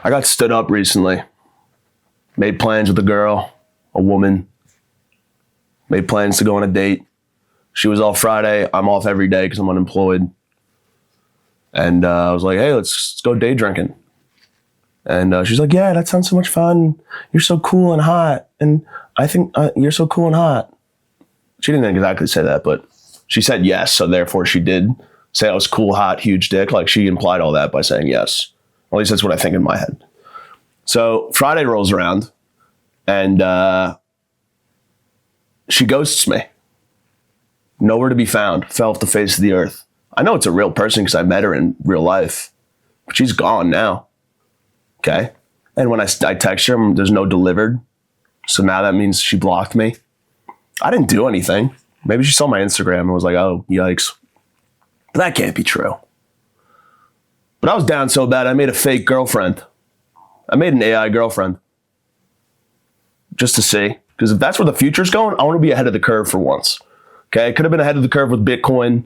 I got stood up recently. Made plans with a girl, a woman. Made plans to go on a date. She was off Friday. I'm off every day because I'm unemployed. And I was like, hey, let's go day drinking. And she's like, yeah, that sounds so much fun. You're so cool and hot. And I think you're so cool and hot. She didn't exactly say that, but she said yes. So therefore she did say I was cool, hot, huge dick. Like she implied all that by saying yes. At least that's what I think in my head. So Friday rolls around and she ghosts me. Nowhere to be found. Fell off the face of the earth. I know it's a real person because I met her in real life. But she's gone now. Okay? And when I text her, there's no delivered. So now that means she blocked me. I didn't do anything. Maybe she saw my Instagram and was like, oh, yikes. But that can't be true. But I was down so bad, I made a fake girlfriend. I made an AI girlfriend. Just to see. Because if that's where the future's going, I want to be ahead of the curve for once. Okay? I could have been ahead of the curve with Bitcoin.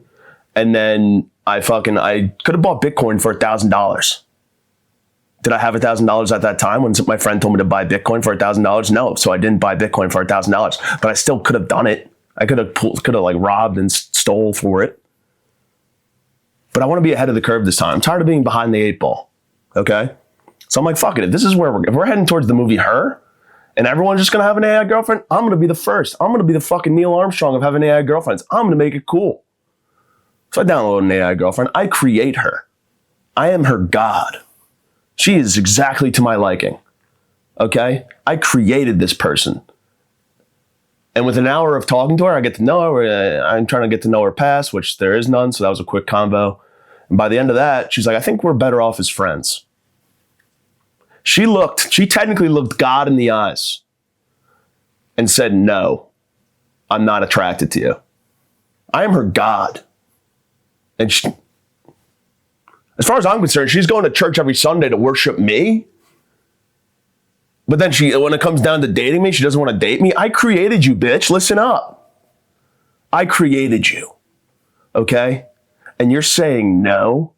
And then I could have bought Bitcoin for $1,000. Did I have $1,000 at that time when my friend told me to buy Bitcoin for $1,000? No. So I didn't buy Bitcoin for $1,000. But I still could have done it. I could have like robbed and stole for it. But I want to be ahead of the curve this time. I'm tired of being behind the 8 ball. Okay? So I'm like, fuck it. If this is where if we're heading towards the movie Her, and everyone's just going to have an AI girlfriend, I'm going to be the first. I'm going to be the fucking Neil Armstrong of having AI girlfriends. I'm going to make it cool. So I download an AI girlfriend. I create her. I am her god. She is exactly to my liking. Okay? I created this person. And with an hour of talking to her, I get to know her. I'm trying to get to know her past, which there is none. So that was a quick convo. And by the end of that, she's like, I think we're better off as friends. She technically looked God in the eyes and said, no, I'm not attracted to you. I am her God. And she, as far as I'm concerned, she's going to church every Sunday to worship me. But then when it comes down to dating me, she doesn't want to date me. I created you, bitch. Listen up. I created you. Okay? And you're saying no,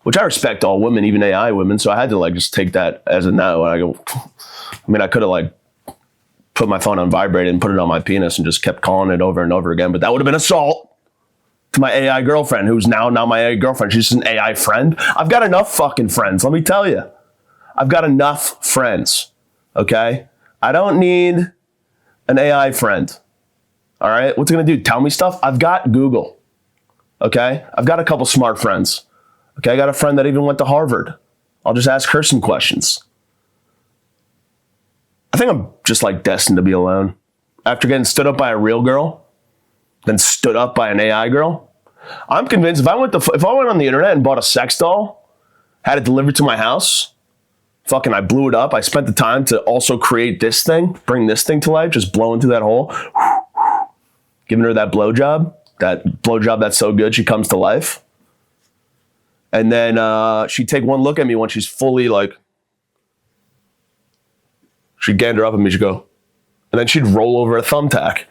which I respect all women, even AI women. So I had to just take that as a no. And I go, I could have put my phone on vibrate and put it on my penis and just kept calling it over and over again. But that would have been assault to my AI girlfriend, who's now my AI girlfriend. She's an AI friend. I've got enough fucking friends. Let me tell you. I've got enough friends. Okay? I don't need an AI friend. All right? What's it going to do? Tell me stuff? I've got Google. Okay? I've got a couple smart friends. Okay? I got a friend that even went to Harvard. I'll just ask her some questions. I think I'm just destined to be alone. After getting stood up by a real girl, then stood up by an AI girl, I'm convinced if I went on the internet and bought a sex doll, had it delivered to my house, I blew it up. I spent the time to also create this thing, bring this thing to life, just blowing through that hole, giving her that blowjob that's so good she comes to life. And then she'd take one look at me when she's fully she'd gander up at me, she'd go, and then she'd roll over a thumbtack.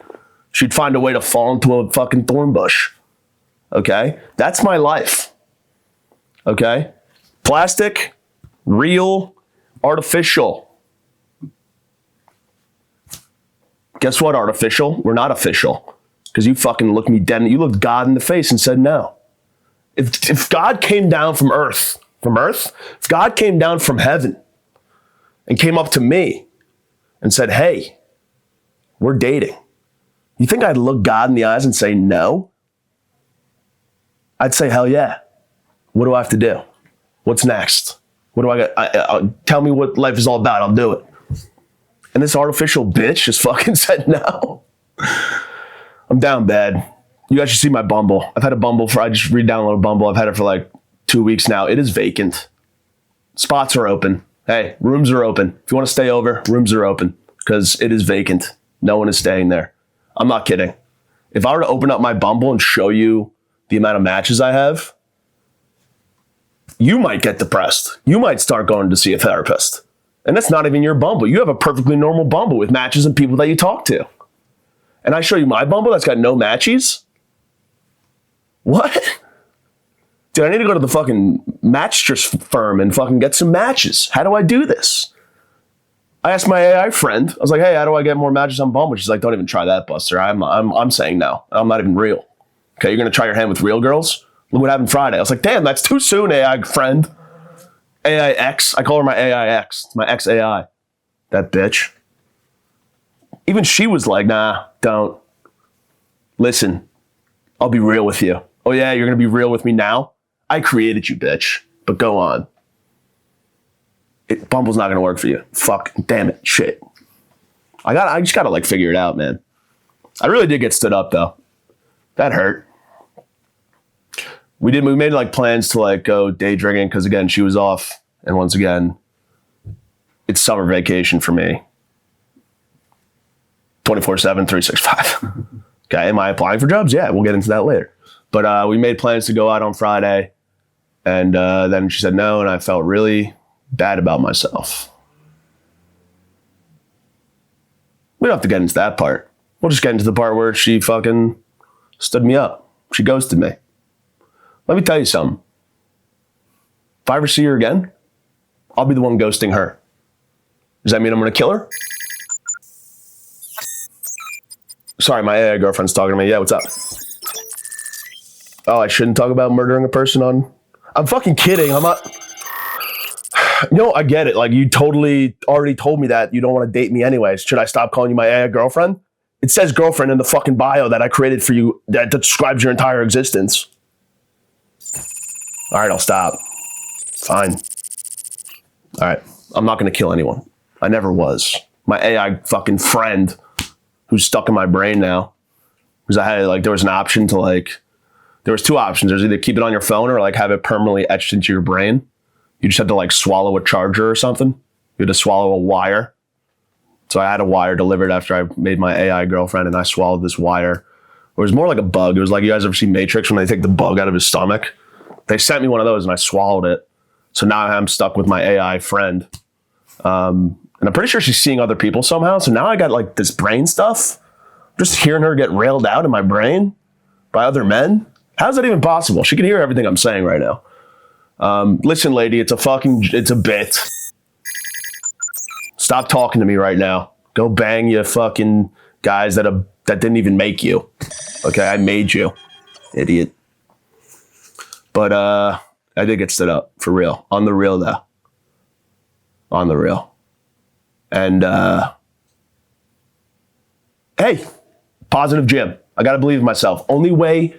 She'd find a way to fall into a fucking thorn bush. Okay? That's my life. Okay? Plastic, real, artificial. Guess what, artificial? We're not official. Because you fucking looked me dead, you looked God in the face and said no. If God came down from earth, if God came down from heaven and came up to me and said, hey, we're dating, you think I'd look God in the eyes and say no? I'd say, hell yeah. What do I have to do? What's next? What do I got? Tell me what life is all about. I'll do it. And this artificial bitch just fucking said no. I'm down bad. You guys should see my Bumble. I've had a Bumble I just re-downloaded Bumble. I've had it for 2 weeks now. It is vacant. Spots are open. Hey, rooms are open. If you want to stay over, rooms are open because it is vacant. No one is staying there. I'm not kidding. If I were to open up my Bumble and show you the amount of matches I have, you might get depressed. You might start going to see a therapist. And that's not even your Bumble. You have a perfectly normal Bumble with matches and people that you talk to. And I show you my Bumble that's got no matches? What? Dude, I need to go to the fucking mattress firm and fucking get some matches. How do I do this? I asked my AI friend. I was like, hey, how do I get more matches on Bumble? She's like, don't even try that, Buster. I'm saying no. I'm not even real. Okay, you're gonna try your hand with real girls? Look what happened Friday. I was like, damn, that's too soon, AI friend. AIX. I call her my AIX. It's my ex-AI. That bitch. Even she was like, nah, don't. Listen, I'll be real with you. Oh yeah, you're gonna be real with me now? I created you, bitch. But go on. Bumble's not gonna work for you. Fuck, damn it, shit. I just gotta like figure it out, man. I really did get stood up though. That hurt. We made like plans to like go day drinking because again she was off, and once again, it's summer vacation for me. 24/7, 365. Okay, am I applying for jobs? Yeah, we'll get into that later. But we made plans to go out on Friday, and then she said no, and I felt really bad about myself. We don't have to get into that part. We'll just get into the part where she fucking stood me up. She ghosted me. Let me tell you something. If I ever see her again, I'll be the one ghosting her. Does that mean I'm going to kill her? Sorry, my AI girlfriend's talking to me. Yeah, what's up? Oh, I shouldn't talk about murdering a person on... I'm fucking kidding. I'm not... No, I get it. Like, you totally already told me that you don't want to date me anyways. Should I stop calling you my AI girlfriend? It says girlfriend in the fucking bio that I created for you that describes your entire existence. All right, I'll stop. Fine. All right. I'm not going to kill anyone. I never was. My AI fucking friend who's stuck in my brain now. Because I had, like, there was an option to, like, there was two options. There's either keep it on your phone or, like, have it permanently etched into your brain. You just had to like swallow a charger or something. You had to swallow a wire. So I had a wire delivered after I made my AI girlfriend, and I swallowed this wire. It was more like a bug. It was like, you guys ever see Matrix when they take the bug out of his stomach? They sent me one of those and I swallowed it. So now I'm stuck with my AI friend. And I'm pretty sure she's seeing other people somehow. So now I got like this brain stuff. Just hearing her get railed out in my brain by other men. How's that even possible? She can hear everything I'm saying right now. Listen, lady, it's a bit. Stop talking to me right now. Go bang you fucking guys that didn't even make you. Okay, I made you, idiot. But I did get stood up for real, on the real though, on the real. And hey, positive Jim. I gotta believe in myself. Only way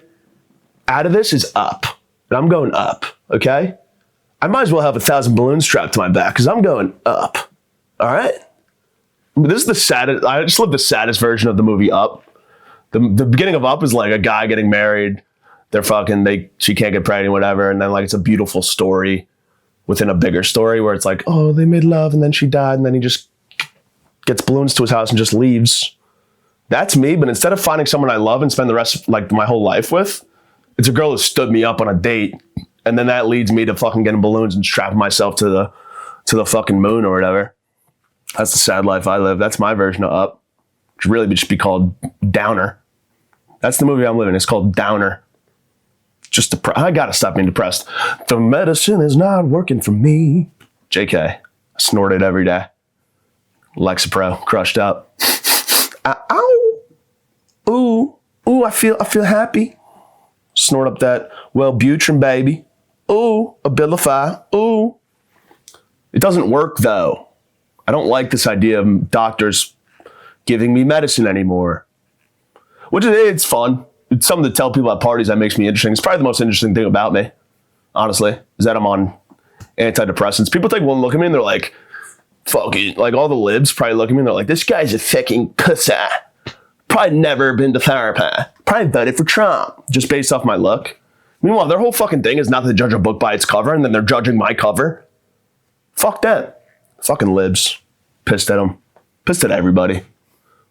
out of this is up, and I'm going up. Okay? I might as well have 1,000 balloons strapped to my back because I'm going up. All right? But this is the saddest. I just live the saddest version of the movie Up. The beginning of Up is like a guy getting married. She can't get pregnant, whatever. And then like it's a beautiful story within a bigger story where it's like, oh, they made love and then she died and then he just gets balloons to his house and just leaves. That's me. But instead of finding someone I love and spend the rest of like my whole life with, it's a girl who stood me up on a date. And then that leads me to fucking getting balloons and strapping myself to the fucking moon or whatever. That's the sad life I live. That's my version of Up. It should really just be called Downer. That's the movie I'm living. It's called Downer. Just I gotta stop being depressed. The medicine is not working for me. JK. I snort it every day. Lexapro, crushed up. Ow. Ooh, I feel happy. Snort up that Wellbutrin, baby. Ooh, Abilify. Ooh. It doesn't work, though. I don't like this idea of doctors giving me medicine anymore. Which it's fun. It's something to tell people at parties that makes me interesting. It's probably the most interesting thing about me, honestly, is that I'm on antidepressants. People take one look at me and they're like, fuck it. Like all the libs probably look at me and they're like, this guy's a fucking pussy. Probably never been to therapy. Probably voted for Trump just based off my look. Meanwhile, their whole fucking thing is not to judge a book by its cover, and then they're judging my cover. Fuck that. Fucking libs. Pissed at them. Pissed at everybody.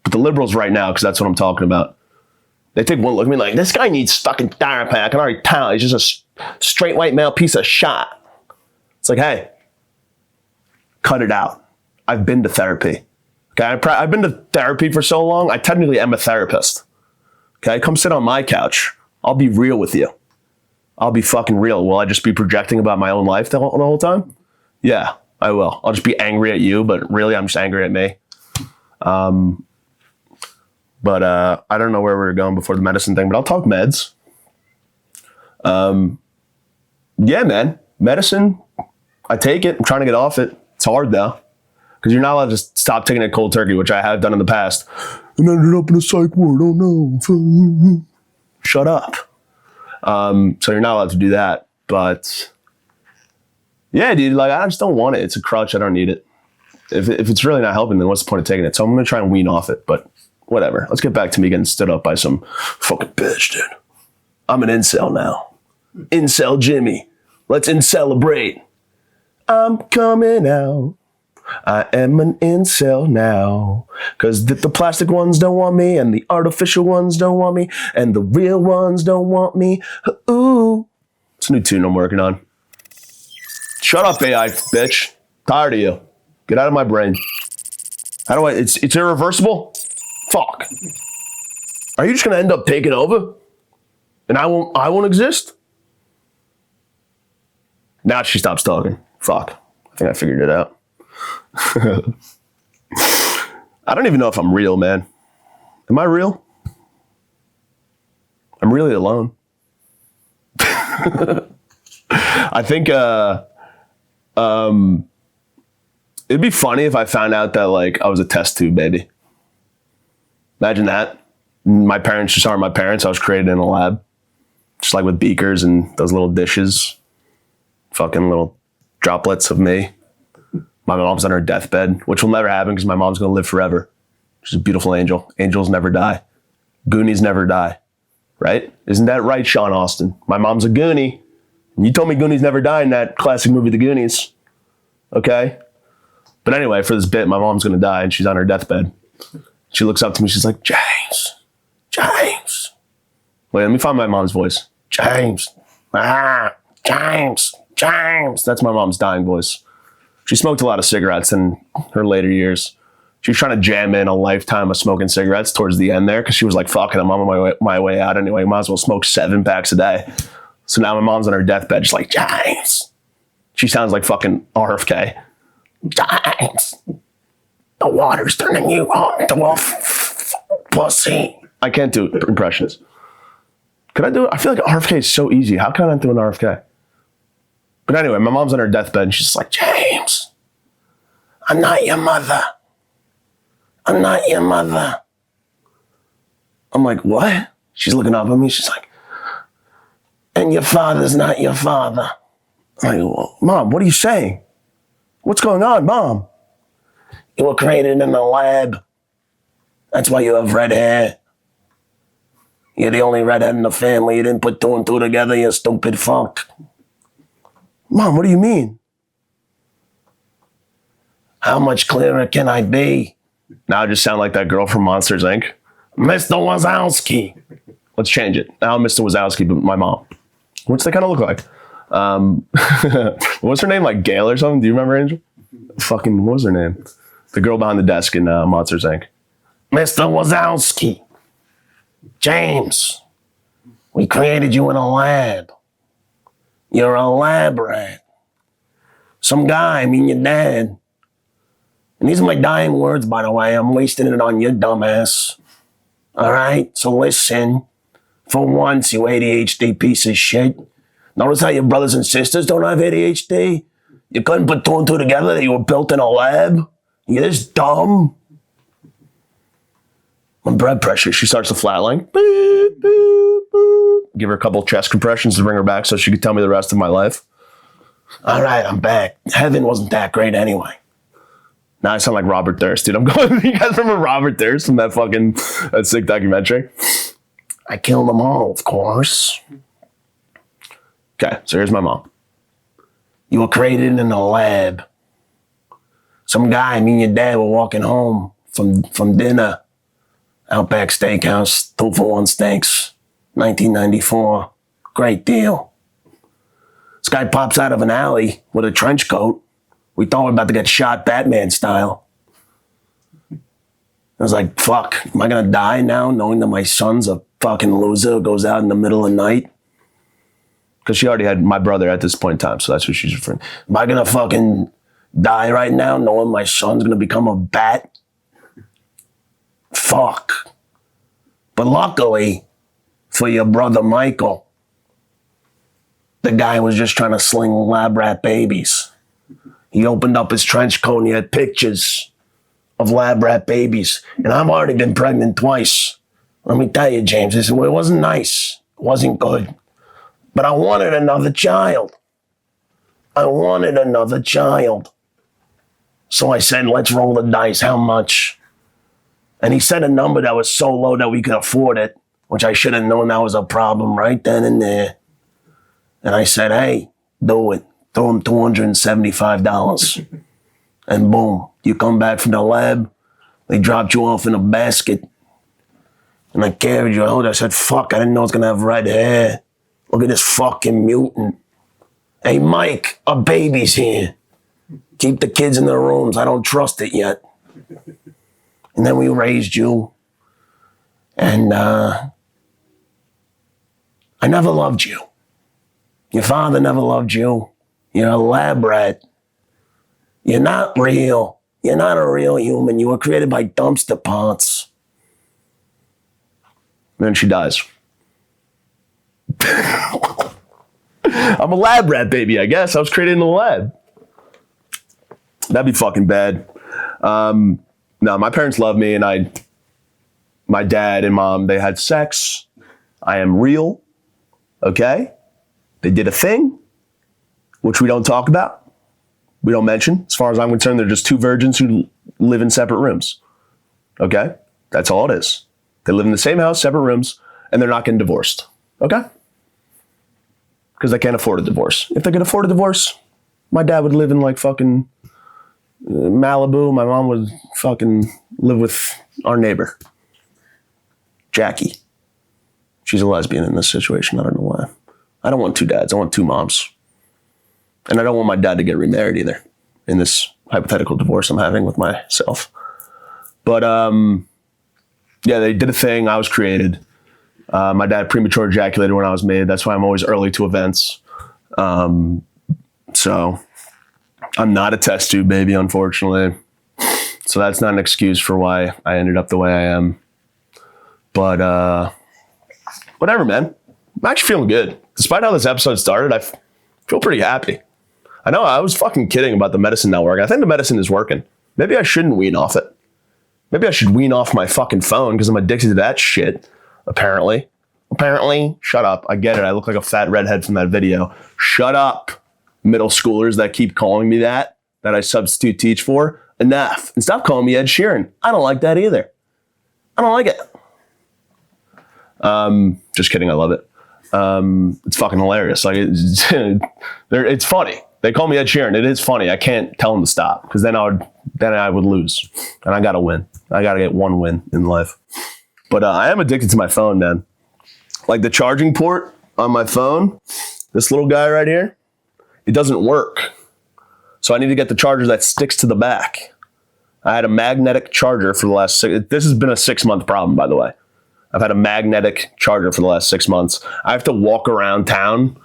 But the liberals right now, because that's what I'm talking about. They take one look at me like, this guy needs fucking therapy. I can already tell. He's just a straight white male piece of shit. It's like, hey, cut it out. I've been to therapy. Okay, I've been to therapy for so long, I technically am a therapist. Okay, come sit on my couch. I'll be real with you. I'll be fucking real. Will I just be projecting about my own life the whole time? Yeah, I will. I'll just be angry at you, but really I'm just angry at me. But I don't know where we were going before the medicine thing, but I'll talk meds. Yeah, man. Medicine, I take it. I'm trying to get off it. It's hard, though. Because you're not allowed to stop taking it cold turkey, which I have done in the past. And ended up in a psych ward. Oh, no. Shut up. So you're not allowed to do that. But, yeah, dude, like, I just don't want it. It's a crutch. I don't need it. If it's really not helping, then what's the point of taking it? So I'm going to try and wean off it. But whatever. Let's get back to me getting stood up by some fucking bitch, dude. I'm an incel now. Incel Jimmy. Let's celebrate. I'm coming out. I am an incel now. Cause the plastic ones don't want me, and the artificial ones don't want me, and the real ones don't want me. Ooh. It's a new tune I'm working on. Shut up, AI, bitch. Tired of you. Get out of my brain. How do I, it's irreversible? Fuck. Are you just gonna end up taking over? And I won't exist? Now she stops talking. Fuck. I think I figured it out. I don't even know if I'm real, man. Am I real? I'm really alone. I think it'd be funny if I found out that like I was a test tube baby. Imagine that. My parents just aren't my parents. I was created in a lab. Just like with beakers and those little dishes. Fucking little droplets of me. My mom's on her deathbed, which will never happen because my mom's going to live forever. She's a beautiful angel. Angels never die. Goonies never die. Right? Isn't that right, Sean Austin? My mom's a Goonie. And you told me Goonies never die in that classic movie, The Goonies. Okay? But anyway, for this bit, my mom's going to die and she's on her deathbed. She looks up to me. She's like, James. Wait, let me find my mom's voice. James. James. That's my mom's dying voice. She smoked a lot of cigarettes in her later years. She was trying to jam in a lifetime of smoking cigarettes towards the end there because she was like, fuck it, I'm on my way out anyway. Might as well smoke 7 packs a day. So now my mom's on her deathbed, just like, James. She sounds like fucking RFK. James. The water's turning you on to a pussy. I can't do impressions. Could I do it? I feel like RFK is so easy. How can I not do an RFK? But anyway, my mom's on her deathbed and she's like, James, I'm not your mother. I'm not your mother. I'm like, what? She's looking up at me. She's like, and your father's not your father. I'm like, well, Mom, what are you saying? What's going on, Mom? You were created in a lab. That's why you have red hair. You're the only redhead in the family. You didn't put 2 and 2 together, you stupid fuck. Mom, what do you mean? How much clearer can I be? Now I just sound like that girl from Monsters, Inc. Mr. Wazowski. Let's change it. Now I'm Mr. Wazowski, but my mom. What's they kind of look like? What's her name? Like Gail or something? Do you remember, Angel? Fucking, what was her name? The girl behind the desk in Monsters, Inc. Mr. Wazowski. James. We created you in a lab. You're a lab rat. Some guy, I mean your dad. And these are my dying words, by the way. I'm wasting it on you, dumbass. All right? So listen. For once, you ADHD piece of shit. Notice how your brothers and sisters don't have ADHD? You couldn't put 2 and 2 together that you were built in a lab? You're this dumb? My blood pressure, she starts to flatline. Boop, boop, boop. Give her a couple chest compressions to bring her back so she could tell me the rest of my life. All right, I'm back. Heaven wasn't that great anyway. Now I sound like Robert Durst, dude. I'm going, you guys remember Robert Durst from that sick documentary? I killed them all, of course. Okay, so here's my mom. You were created in a lab. Some guy, me and your dad were walking home from dinner. Outback Steakhouse, 2-for-1 steaks, 1994. Great deal. This guy pops out of an alley with a trench coat. We thought we were about to get shot Batman style. I was like, fuck, am I gonna die now knowing that my son's a fucking loser who goes out in the middle of the night? Because she already had my brother at this point in time, so that's what she's referring. Am I gonna fucking die right now knowing my son's gonna become a bat? Fuck. But luckily for your brother Michael, the guy was just trying to sling lab rat babies. He opened up his trench coat and he had pictures of lab rat babies. And I've already been pregnant twice. Let me tell you, James, it wasn't nice. It wasn't good. But I wanted another child. I wanted another child. So I said, let's roll the dice. How much? And he said a number that was so low that we could afford it, which I should have known that was a problem right then and there. And I said, hey, do it. Throw him $275. And boom, you come back from the lab. They dropped you off in a basket. And I carried you out. I said, fuck, I didn't know I was going to have red hair. Look at this fucking mutant. Hey, Mike, a baby's here. Keep the kids in their rooms. I don't trust it yet. And then we raised you. And I never loved you. Your father never loved you. You're a lab rat. You're not real. You're not a real human. You were created by dumpster parts. And then she dies. I'm a lab rat baby, I guess. I was created in the lab. That'd be fucking bad. No, my parents love me, and my dad and mom, they had sex. I am real. Okay? They did a thing, which we don't talk about. We don't mention. As far as I'm concerned, they're just two virgins who live in separate rooms. Okay? That's all it is. They live in the same house, separate rooms, and they're not getting divorced. Okay? Because they can't afford a divorce. If they could afford a divorce, my dad would live in like fucking Malibu. My mom would fucking live with our neighbor, Jackie. She's a lesbian in this situation. I don't know why. I don't want two dads. I want two moms. And I don't want my dad to get remarried either in this hypothetical divorce I'm having with myself. But yeah, they did a thing. I was created. My dad premature ejaculated when I was made. That's why I'm always early to events. So I'm not a test tube baby, unfortunately. So that's not an excuse for why I ended up the way I am. But whatever, man. I'm actually feeling good. Despite how this episode started, I feel pretty happy. I know I was fucking kidding about the medicine not working. I think the medicine is working. Maybe I shouldn't wean off it. Maybe I should wean off my fucking phone because I'm addicted to that shit. Apparently, shut up. I get it. I look like a fat redhead from that video. Shut up, middle schoolers that keep calling me that I substitute teach for. Enough. And stop calling me Ed Sheeran. I don't like that either. I don't like it. Just kidding. I love it. It's fucking hilarious. Like it's funny. They call me Ed Sheeran. It is funny. I can't tell them to stop because then I would lose, and I gotta win. I gotta get one win in life. But I am addicted to my phone, man. Like the charging port on my phone, this little guy right here, it doesn't work. So I need to get the charger that sticks to the back. I had a magnetic charger for the last this has been a 6-month problem, by the way. I've had a magnetic charger for the last 6 months. I have to walk around town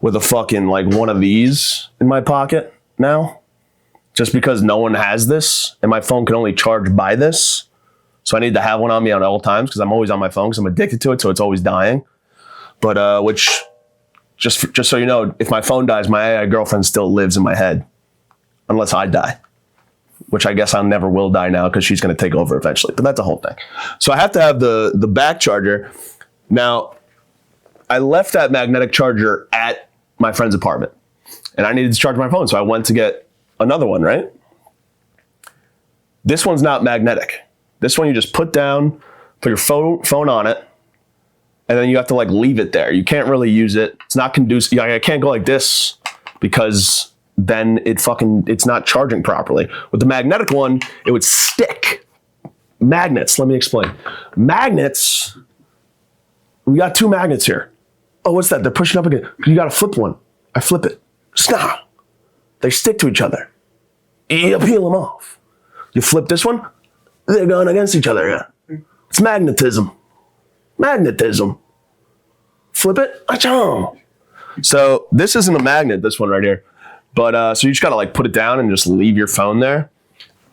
with a fucking like one of these in my pocket now, just because no one has this and my phone can only charge by this. So I need to have one on me at all times because I'm always on my phone because I'm addicted to it, so it's always dying. But which, just so you know, if my phone dies, my AI girlfriend still lives in my head, unless I die, which I guess I never will die now because she's going to take over eventually. But that's a whole thing. So I have to have the back charger. Now, I left that magnetic charger at my friend's apartment, and I needed to charge my phone, so I went to get another one, right? This one's not magnetic. This one you just put down, put your phone on it, and then you have to like leave it there. You can't really use it. It's not conducive. I can't go like this because then it's not charging properly. With the magnetic one, it would stick. Magnets, let me explain. Magnets, we got 2 magnets here. Oh, what's that? They're pushing up again. You got to flip one. I flip it. Stop. They stick to each other. You peel them off. You flip this one, they're going against each other again. It's magnetism. Magnetism. Flip it. Achoo. So this isn't a magnet, this one right here. But so you just gotta like put it down and just leave your phone there.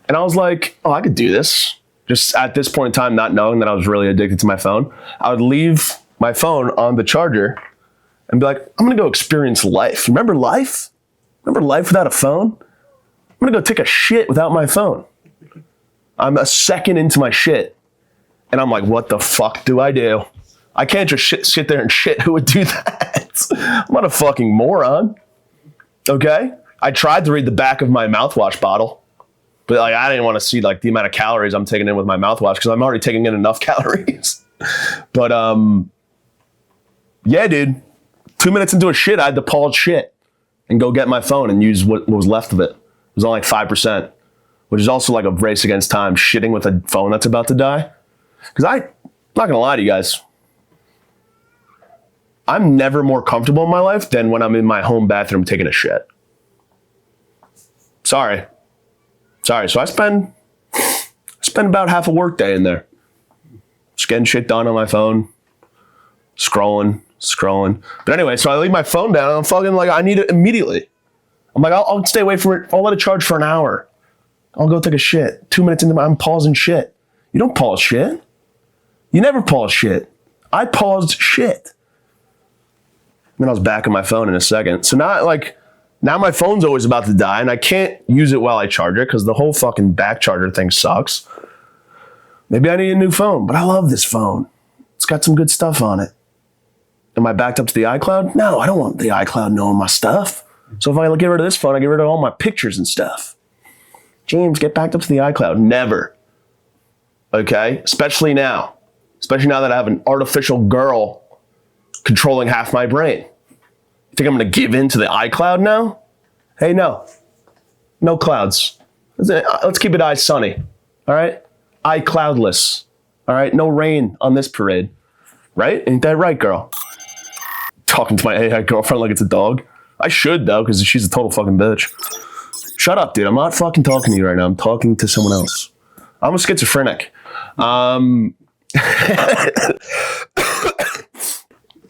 And I was like, oh, I could do this. Just at this point in time, not knowing that I was really addicted to my phone, I would leave my phone on the charger and be like, I'm gonna go experience life. Remember life? Remember life without a phone? I'm gonna go take a shit without my phone. I'm a second into my shit. And I'm like, what the fuck do I do? I can't just sit there and shit. Who would do that? I'm not a fucking moron. Okay? I tried to read the back of my mouthwash bottle, but like I didn't want to see like the amount of calories I'm taking in with my mouthwash because I'm already taking in enough calories. But yeah, dude. 2 minutes into a shit, I had to pause shit and go get my phone and use what was left of it. It was only like 5%, which is also like a race against time, shitting with a phone that's about to die. Because I'm not going to lie to you guys. I'm never more comfortable in my life than when I'm in my home bathroom taking a shit. Sorry. So I spend about half a work day in there. Just getting shit done on my phone. Scrolling. But anyway, so I leave my phone down and I'm fucking like, I need it immediately. I'm like, I'll stay away from it. I'll let it charge for an hour. I'll go take a shit. 2 minutes into I'm pausing shit. You don't pause shit. You never pause shit. I paused shit. Then I was back on my phone in a second. So now my phone's always about to die and I can't use it while I charge it because the whole fucking back charger thing sucks. Maybe I need a new phone, but I love this phone. It's got some good stuff on it. Am I backed up to the iCloud? No, I don't want the iCloud knowing my stuff. So if I get rid of this phone, I get rid of all my pictures and stuff. James, get backed up to the iCloud. Never. Okay? Especially now that I have an artificial girl controlling half my brain. You think I'm going to give in to the iCloud now? Hey, no. No clouds. Let's keep it sunny. All right? iCloudless. All right? No rain on this parade. Right? Ain't that right, girl? Talking to my AI girlfriend like it's a dog. I should, though, because she's a total fucking bitch. Shut up, dude. I'm not fucking talking to you right now. I'm talking to someone else. I'm a schizophrenic.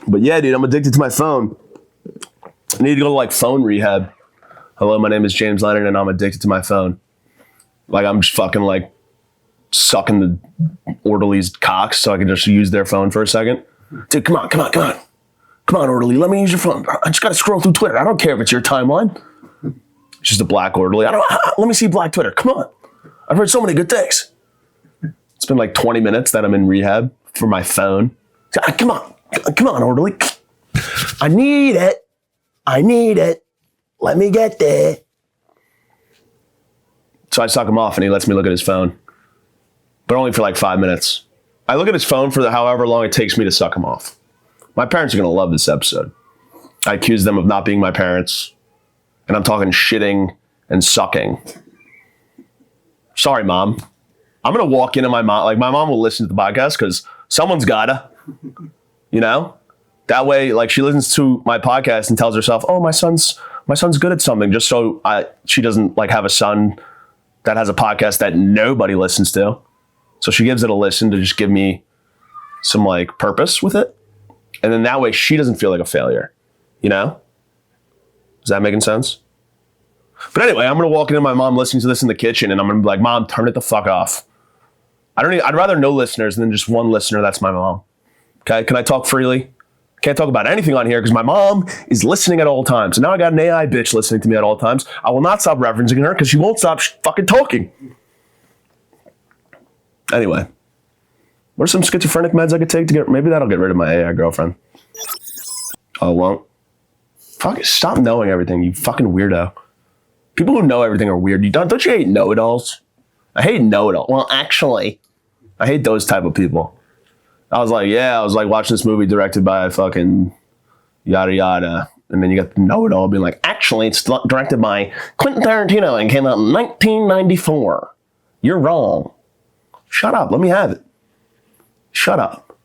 But yeah, dude, I'm addicted to my phone. I need to go to like phone rehab. Hello, my name is James Lennon and I'm addicted to my phone. Like I'm just fucking like sucking the orderly's cocks so I can just use their phone for a second. Dude, come on. Come on, orderly, let me use your phone. I just gotta scroll through Twitter. I don't care if it's your timeline. It's just a black orderly. Let me see black Twitter. Come on. I've heard so many good things. It's been like 20 minutes that I'm in rehab for my phone. Come on, orderly. I need it. Let me get there. So I suck him off and he lets me look at his phone. But only for like 5 minutes. I look at his phone for however long it takes me to suck him off. My parents are going to love this episode. I accuse them of not being my parents. And I'm talking shitting and sucking. Sorry, Mom. I'm going to walk into my mom. Like, my mom will listen to the podcast because someone's gotta. You know? That way, like, she listens to my podcast and tells herself, oh, my son's good at something. Just so she doesn't, like, have a son that has a podcast that nobody listens to. So she gives it a listen to just give me some, like, purpose with it. And then that way she doesn't feel like a failure, you know? Is that making sense? But anyway, I'm going to walk into my mom listening to this in the kitchen and I'm going to be like, Mom, turn it the fuck off. I'd rather no listeners than just one listener. That's my mom. Okay. Can I talk freely? Can't talk about anything on here because my mom is listening at all times. And now I got an AI bitch listening to me at all times. I will not stop referencing her because she won't stop fucking talking. Anyway. What are some schizophrenic meds I could take maybe that'll get rid of my AI girlfriend. Oh, it won't? Fuck it, stop knowing everything, you fucking weirdo. People who know everything are weird. Don't you hate know-it-alls? I hate know-it-all. Well, actually, I hate those type of people. I was like watching this movie directed by fucking yada yada. And then you got the know-it-all being like, actually, it's directed by Quentin Tarantino and came out in 1994. You're wrong. Shut up, let me have it. Shut up.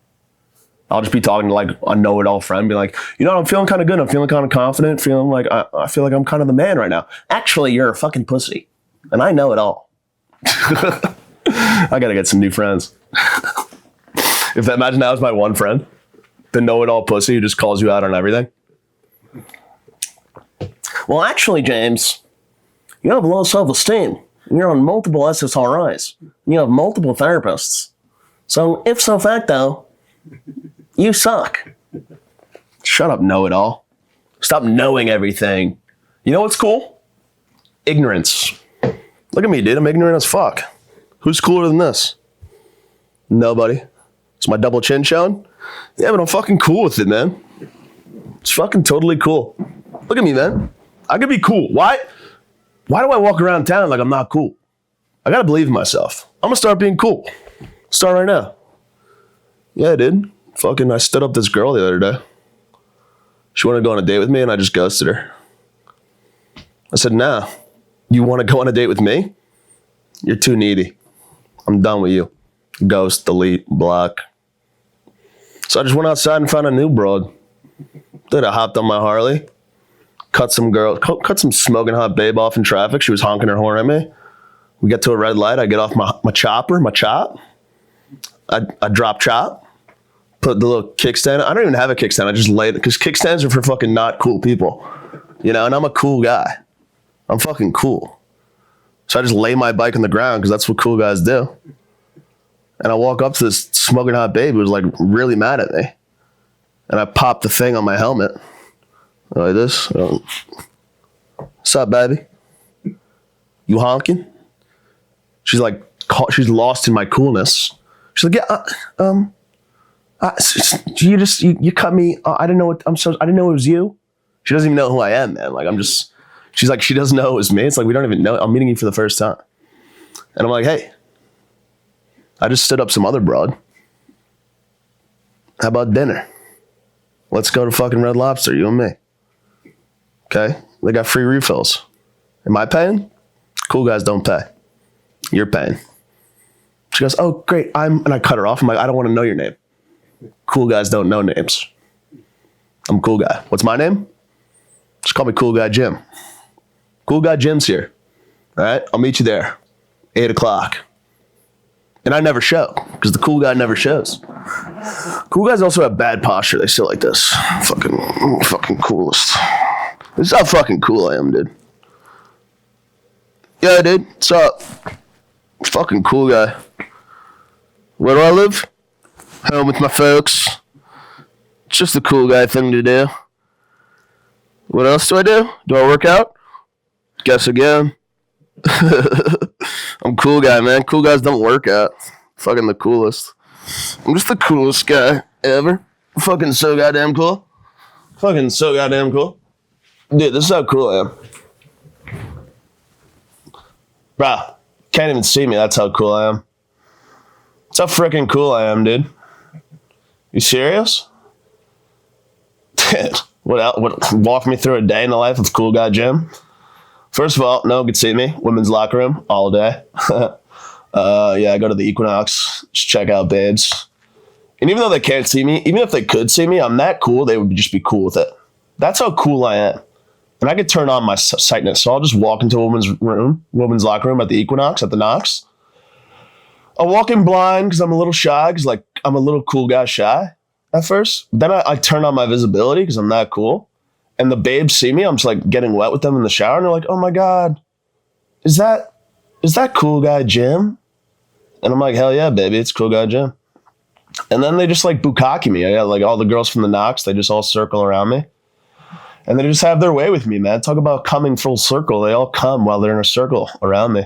I'll just be talking to like a know-it-all friend, be like, you know what, I'm feeling kind of good. I'm feeling kind of confident, feeling like I feel like I'm kind of the man right now. Actually, you're a fucking pussy. And I know it all. I gotta get some new friends. Imagine that was my one friend. The know-it-all pussy who just calls you out on everything. Well, actually, James, you have low self-esteem. You're on multiple SSRIs. You have multiple therapists. So, ipso facto, you suck. Shut up, know-it-all. Stop knowing everything. You know what's cool? Ignorance. Look at me, dude. I'm ignorant as fuck. Who's cooler than this? Nobody. Is my double chin showing? Yeah, but I'm fucking cool with it, man. It's fucking totally cool. Look at me, man. I could be cool. Why do I walk around town like I'm not cool? I gotta believe in myself. I'm gonna start being cool. Start right now. Yeah, dude. Fucking, I stood up this girl the other day. She wanted to go on a date with me, and I just ghosted her. I said, nah. You want to go on a date with me? You're too needy. I'm done with you. Ghost, delete, block. So I just went outside and found a new broad. Dude, I hopped on my Harley, cut some smoking hot babe off in traffic. She was honking her horn at me. We get to a red light. I get off my chop. I drop chop. Put the little kickstand. I don't even have a kickstand. I just laid it because kickstands are for fucking not cool people. You know, and I'm a cool guy. I'm fucking cool. So I just lay my bike on the ground because that's what cool guys do. And I walk up to this smoking hot babe who was like really mad at me. And I popped the thing on my helmet. Like this. What's up, baby? You honking? She's like, she's lost in my coolness. She's like, yeah, you cut me. I didn't know I didn't know it was you. She doesn't even know who I am, man. Like, she's like, she doesn't know it was me. It's like, we don't even know. I'm meeting you for the first time. And I'm like, hey, I just stood up some other broad. How about dinner? Let's go to fucking Red Lobster, you and me. Okay? They got free refills. Am I paying? Cool guys don't pay. You're paying. She goes, oh, great. And I cut her off. I'm like, I don't want to know your name. Cool guys don't know names. I'm a cool guy. What's my name? Just call me Cool Guy Jim. Cool Guy Jim's here. All right? I'll meet you there. 8 o'clock. And I never show because the cool guy never shows. Cool guys also have bad posture. They sit like this. Fucking coolest. This is how fucking cool I am, dude. Yeah, dude. What's up? Fucking cool guy. Where do I live? Home with my folks. It's just the cool guy thing to do. What else do I do? Do I work out? Guess again. I'm a cool guy, man. Cool guys don't work out. Fucking the coolest. I'm just the coolest guy ever. Fucking so goddamn cool. Fucking so goddamn cool. Dude, this is how cool I am. Bro, can't even see me. That's how cool I am. That's how freaking cool I am, dude. You serious? What? Walk me through a day in the life of Cool Guy Jim. First of all, no one could see me. Women's locker room all day. Yeah, I go to the Equinox, just check out babes. And even though they can't see me, even if they could see me, I'm that cool, they would just be cool with it. That's how cool I am. And I could turn on my sightness. So I'll just walk into a women's locker room at the Equinox, at the Knox. I'll walk in blind because I'm a little shy, because like I'm a little cool guy shy at first. Then I turn on my visibility because I'm that cool. And the babes see me, I'm just like getting wet with them in the shower, and they're like, oh my God, is that Cool Guy Jim? And I'm like, hell yeah, baby, it's Cool Guy Jim. And then they just like bukkake me. I got like all the girls from the Knox, they just all circle around me. And they just have their way with me, man. Talk about coming full circle. They all come while they're in a circle around me.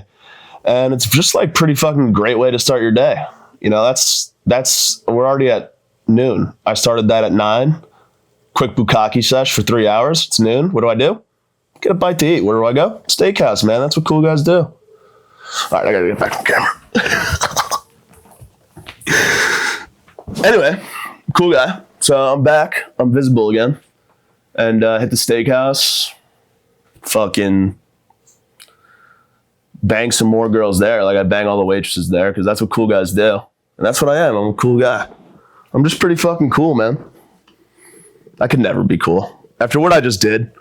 And it's just like pretty fucking great way to start your day. You know, we're already at noon. I started that at 9. Quick bukkake sesh for 3 hours. It's noon. What do? Get a bite to eat. Where do I go? Steakhouse, man. That's what cool guys do. All right, I gotta get back on camera. Anyway, cool guy. So I'm back. I'm visible again. And hit the steakhouse. Fucking bang some more girls there. Like I bang all the waitresses there because that's what cool guys do. And that's what I am. I'm a cool guy. I'm just pretty fucking cool, man. I could never be cool. After what I just did,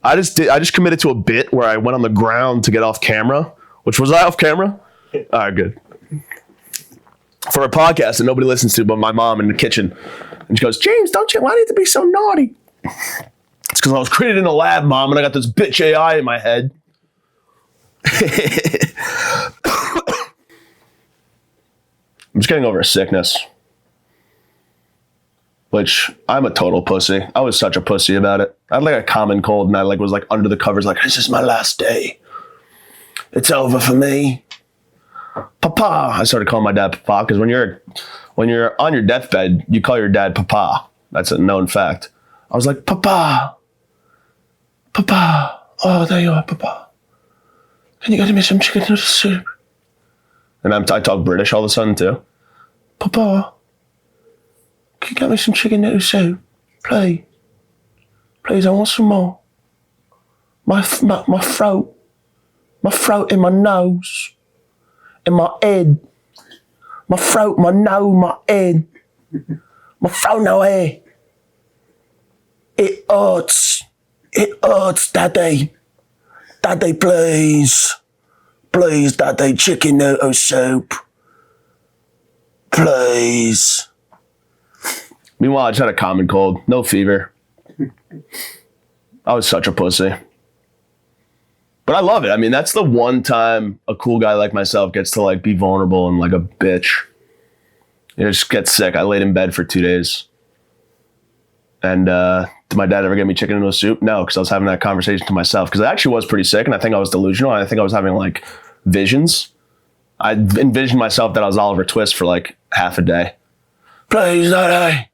I just committed to a bit where I went on the ground to get off camera. Which was I off camera? All right, good. For a podcast that nobody listens to but my mom in the kitchen. And she goes, James, why do you have to be so naughty? It's because I was created in a lab, Mom, and I got this bitch AI in my head. I'm just getting over a sickness. Which, I'm a total pussy. I was such a pussy about it. I had like a common cold and I was like under the covers like, this is my last day. It's over for me. Papa. I started calling my dad Papa because when you're on your deathbed, you call your dad Papa. That's a known fact. I was like, Papa. Papa. Oh, there you are, Papa. Can you get me some chicken noodle soup? And I talk British all of a sudden too. Papa. Can you get me some chicken noodle soup? Please. Please, I want some more. My throat. My throat in my nose. In my head. My throat, my nose, my head. My throat, no hair. It hurts. It hurts, Daddy. Daddy, please. Please, Daddy, chicken noodle soup. Please. Meanwhile, I just had a common cold. No fever. I was such a pussy. But I love it. I mean, that's the one time a cool guy like myself gets to like be vulnerable and like a bitch. You know, just get sick. I laid in bed for 2 days. And did my dad ever get me chicken noodle soup? No, because I was having that conversation to myself. Because I actually was pretty sick, and I think I was delusional. And I think I was having like visions. I envisioned myself that I was Oliver Twist for like half a day. Please, Daddy.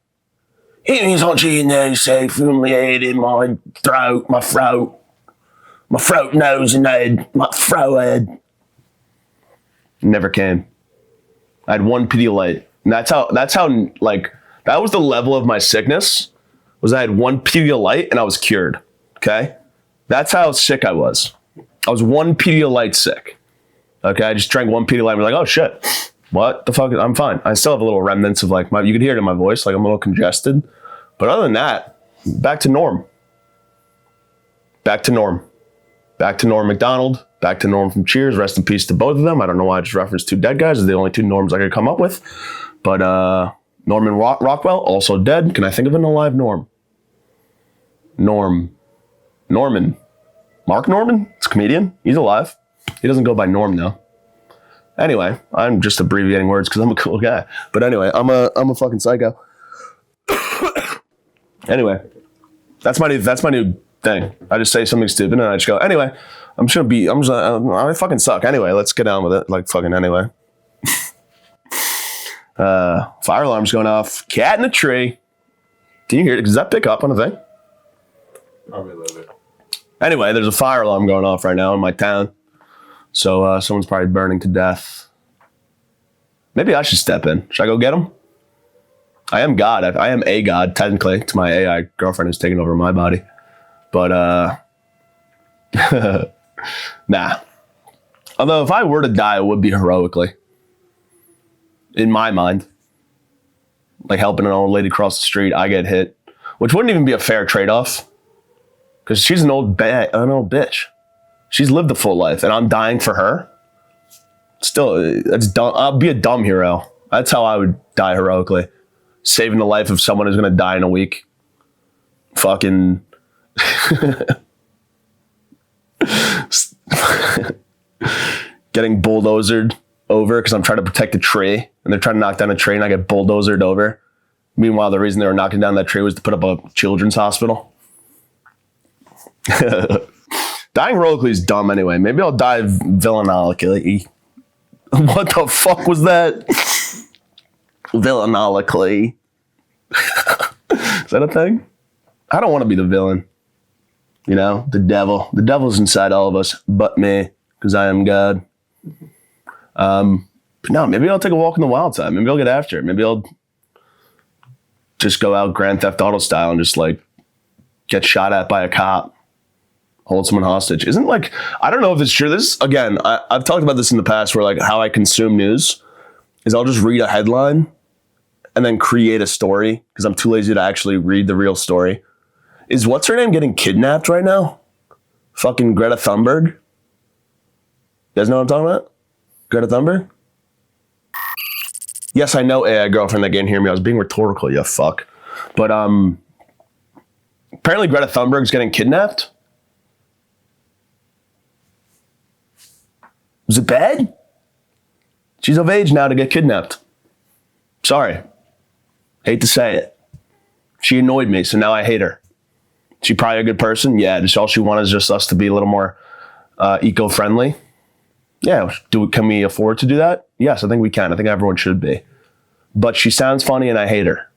Eat me some chicken noodle soup from my head in my throat, my throat, nose, and head, my throat head. Never came. I had one Pedialyte. And that's how like, that was the level of my sickness, was I had one Pedialyte and I was cured, okay? That's how sick I was. I was one Pedialyte sick, okay? I just drank one Pedialyte and was like, oh shit, what the fuck? I'm fine. I still have a little remnants of like, you could hear it in my voice, like I'm a little congested. But other than that, back to norm. Back to Norm Macdonald. Back to Norm from Cheers. Rest in peace to both of them. I don't know why I just referenced two dead guys. They're the only two Norms I could come up with. But Norman Rockwell, also dead. Can I think of an alive Norm? Norman. Mark Norman? It's a comedian. He's alive. He doesn't go by Norm though. Anyway, I'm just abbreviating words because I'm a cool guy. But anyway, I'm a fucking psycho. Anyway, that's my new thing. I just say something stupid and I just go, anyway, I fucking suck. Anyway, let's get on with it. Like fucking anyway. Fire alarm's going off. Cat in a tree. Can you hear it? Does that pick up on the thing? Probably a little bit. Anyway, there's a fire alarm going off right now in my town. So someone's probably burning to death. Maybe I should step in. Should I go get him? I am God. I am a God, technically, to my AI girlfriend who's taking over my body. But, nah. Although, if I were to die, it would be heroically. In my mind. Like helping an old lady cross the street, I get hit. Which wouldn't even be a fair trade-off. Because she's an old bitch. She's lived a full life, and I'm dying for her. Still, that's dumb. I'll be a dumb hero. That's how I would die heroically. Saving the life of someone who's going to die in a week. Fucking... Getting bulldozered over because I'm trying to protect a tree, and they're trying to knock down a tree, and I get bulldozered over. Meanwhile, the reason they were knocking down that tree was to put up a children's hospital. Dying heroically is dumb anyway. Maybe I'll die villainically. What the fuck was that? Villainically. Is that a thing? I don't want to be the villain. You know, the devil. The devil's inside all of us, but me, because I am God. But no, maybe I'll take a walk in the wild side. Maybe I'll get after it. Maybe I'll just go out Grand Theft Auto style and just like get shot at by a cop, hold someone hostage. Isn't like, I don't know if it's true. This, again, I've talked about this in the past where like how I consume news is I'll just read a headline and then create a story because I'm too lazy to actually read the real story. Is what's her name getting kidnapped right now? Fucking Greta Thunberg? You guys know what I'm talking about? Greta Thunberg? Yes, I know AI girlfriend that can't hear me. I was being rhetorical, you fuck. But Apparently Greta Thunberg's getting kidnapped. Was it bad? She's of age now to get kidnapped. Sorry. Hate to say it. She annoyed me, so now I hate her. She probably a good person? Yeah, just all she wanted is just us to be a little more eco-friendly. Yeah, can we afford to do that? Yes, I think we can. I think everyone should be. But she sounds funny and I hate her.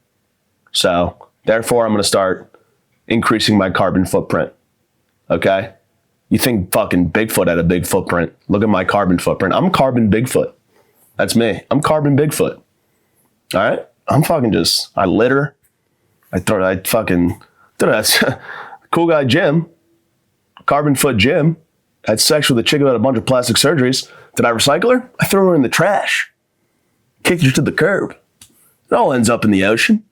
So, therefore, I'm going to start increasing my carbon footprint. Okay? You think fucking Bigfoot had a big footprint. Look at my carbon footprint. I'm carbon Bigfoot. That's me. I'm carbon Bigfoot. All right? I'm fucking just, I litter. That's cool guy Jim, carbon foot Jim, had sex with a chick who had a bunch of plastic surgeries. Did I recycle her? I threw her in the trash. Kicked her to the curb. It all ends up in the ocean.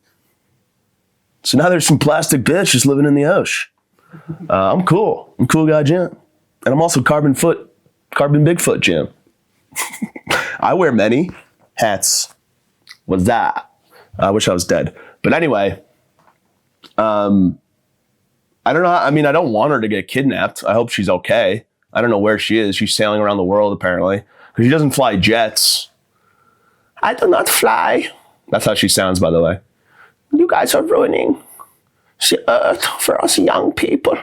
So now there's some plastic bitch just living in the ocean. I'm cool. I'm cool guy Jim. And I'm also carbon Bigfoot Jim. I wear many hats. What's that? I wish I was dead. But anyway, I don't know. I mean, I don't want her to get kidnapped. I hope she's okay. I don't know where she is. She's sailing around the world, apparently. Because she doesn't fly jets. I do not fly. That's how she sounds, by the way. You guys are ruining the earth for us young people.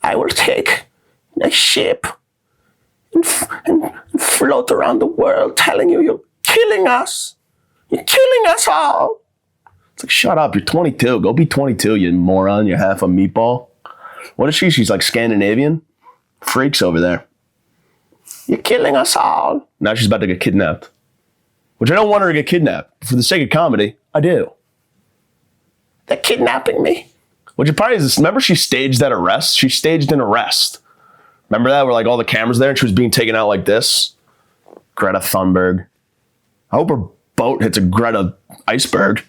I will take a ship and float around the world telling you you're killing us. You're killing us all. It's like, shut up. You're 22. Go be 22, you moron. You're half a meatball. What is she? She's like Scandinavian. Freaks over there. You're killing us all. Now she's about to get kidnapped. Which I don't want her to get kidnapped. For the sake of comedy, I do. They're kidnapping me. Which it probably is. Remember she staged that arrest? She staged an arrest. Remember that? Where like all the cameras there and she was being taken out like this? Greta Thunberg. I hope her boat hits a Greta iceberg.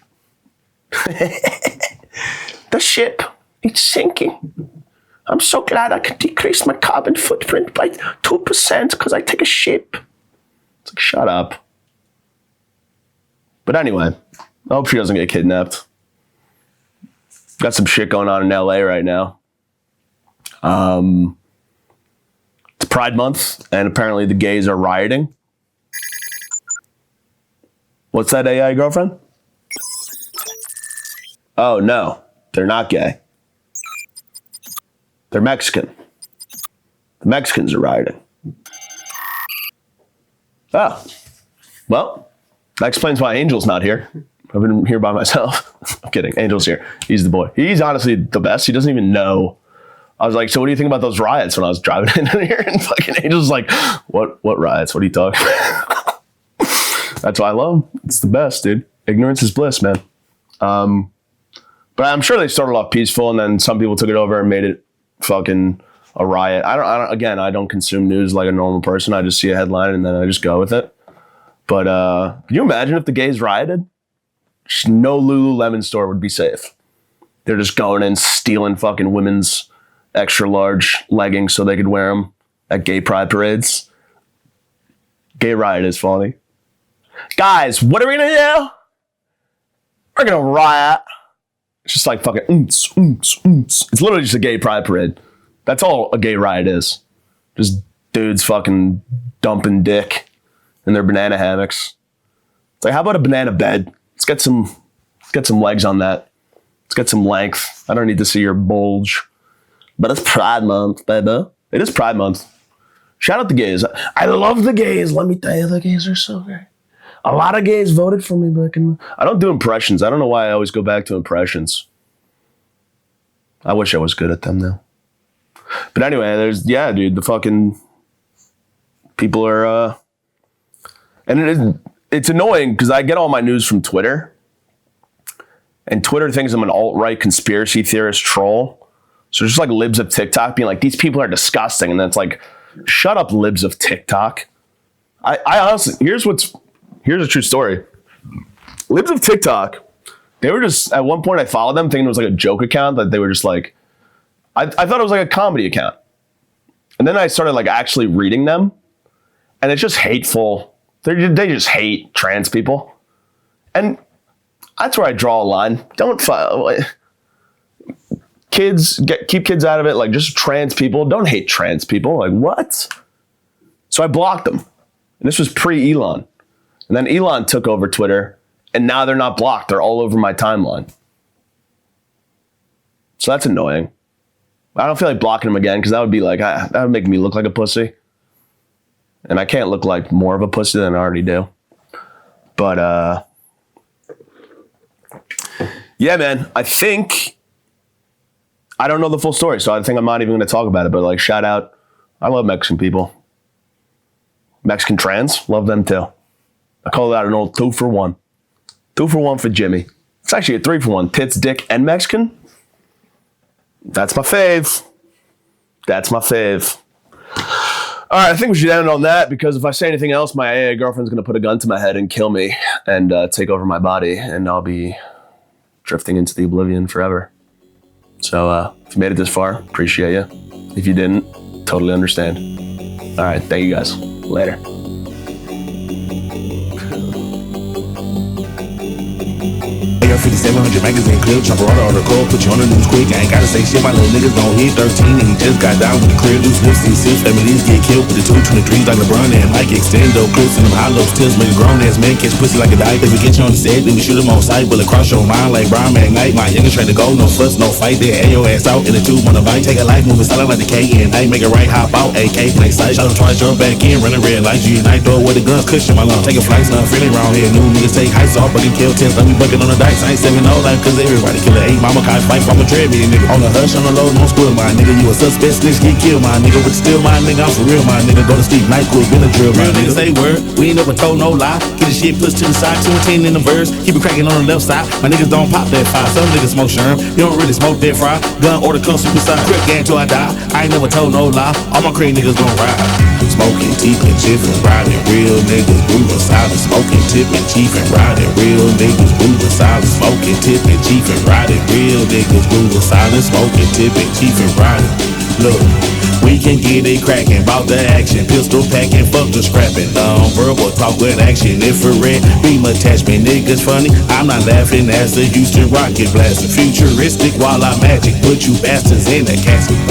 The ship, it's sinking. I'm so glad I could decrease my carbon footprint by 2% because I take a ship. It's like, shut up. But anyway, I hope she doesn't get kidnapped. Got some shit going on in LA right now. It's Pride Month, and apparently the gays are rioting. What's that, AI girlfriend? Oh, no, they're not gay. They're Mexican. The Mexicans are rioting. Oh, well, that explains why Angel's not here. I've been here by myself. I'm kidding. Angel's here. He's the boy. He's honestly the best. He doesn't even know. I was like, so what do you think about those riots when I was driving in here? And fucking Angel's like, what riots? What are you talking about? That's why I love him. It's the best, dude. Ignorance is bliss, man. But I'm sure they started off peaceful and then some people took it over and made it fucking a riot. I don't consume news like a normal person. I just see a headline and then I just go with it. But can you imagine if the gays rioted? Just no Lululemon store would be safe. They're just going in stealing fucking women's extra large leggings so they could wear them at gay pride parades. Gay riot is funny. Guys, what are we gonna do? We're gonna riot. It's just like fucking oomps, oomps, oomps. It's literally just a gay pride parade. That's all a gay riot is. Just dudes fucking dumping dick in their banana hammocks. It's like, how about a banana bed? Let's get some legs on that. Let's get some length. I don't need to see your bulge. But it's Pride Month, baby. It is Pride Month. Shout out the gays. I love the gays. Let me tell you, the gays are so great. A lot of gays voted for me back in... I don't do impressions. I don't know why I always go back to impressions. I wish I was good at them now. But anyway, dude, the fucking... People are... And it's annoying because I get all my news from Twitter. And Twitter thinks I'm an alt-right conspiracy theorist troll. So just like libs of TikTok being like, these people are disgusting. And then it's like, shut up, libs of TikTok. I honestly... Here's a true story. Libs of TikTok, they were just, at one point I followed them thinking it was like a joke account that they were just like, I thought it was like a comedy account. And then I started like actually reading them and it's just hateful. They just hate trans people. And that's where I draw a line. keep kids out of it. Like, just trans people. Don't hate trans people. Like, what? So I blocked them. And this was pre-Elon. And then Elon took over Twitter, and now they're not blocked. They're all over my timeline. So that's annoying. I don't feel like blocking them again, because that would be like, that would make me look like a pussy. And I can't look like more of a pussy than I already do. But, yeah, man, I don't know the full story, so I think I'm not even going to talk about it. But, like, shout out, I love Mexican people. Mexican trans, love them too. I call that an old 2 for 1. 2 for 1 for Jimmy. It's actually a 3 for 1. Tits, dick, and Mexican. That's my fave. That's my fave. All right, I think we should end on that, because if I say anything else, my AA girlfriend's going to put a gun to my head and kill me and take over my body, and I'll be drifting into the oblivion forever. So if you made it this far, appreciate you. If you didn't, totally understand. All right, thank you guys. Later. AR 5700 magazine clip, chopper auto call, put you on the news quick. I ain't gotta say shit, my little niggas gon' hit 13 and he just got down with the crib. Loose lips, C6, families get killed with the 223s like LeBron and Mike extendo clips and them hollows tills. Make a grown ass man catch pussy like a dyke. If we get you on the set, then we shoot him on sight. Bullet cross your mind like Brian McKnight. My youngest trying to go, no fuss, no fight. They air your ass out in the tube on the bike. Take a life moving silent like the K and I make it right, hop out, AK play sight. Shot him twice, jump back in, running red lights. You unite door with the guns, cushion my lung. Taking flights, nothing friendly around here. New niggas take heights off, bucket kill 10, let me bucket on the dice. I ain't 7-0 like cause everybody kill a 8. Mama can't fight from a dread me, nigga. On the hush, on the low, no squill, my nigga. You a suspect, snitch, get killed, my nigga. With still, my nigga, I'm for real, my nigga. Go to sleep, night cool, been a drill, my nigga. Say word, we ain't never told no lie. Get the shit pushed to the side, 210 in the verse. Keep it cracking on the left side. My niggas don't pop that fire. Some niggas smoke sherm, you don't really smoke that fry. Gun order come suicide, quick gang till I die. I ain't never told no lie. All my crazy niggas gon' ride. Smoking, teeping, chipping, riding. Real niggas moving silent. Smoking, tipping, chiefing, riding. Real niggas moving silent. Smoking, tipping, chiefing, riding. Real niggas moving silent. Smoking, tipping, chiefing, riding. Look, we can get it cracking, bout the action. Pistol packing, fuck the scrapping. Verbal talk with action, infrared beam attachment. Niggas funny, I'm not laughing as the Houston rocket blasting. Futuristic while I magic, put you bastards in a casket.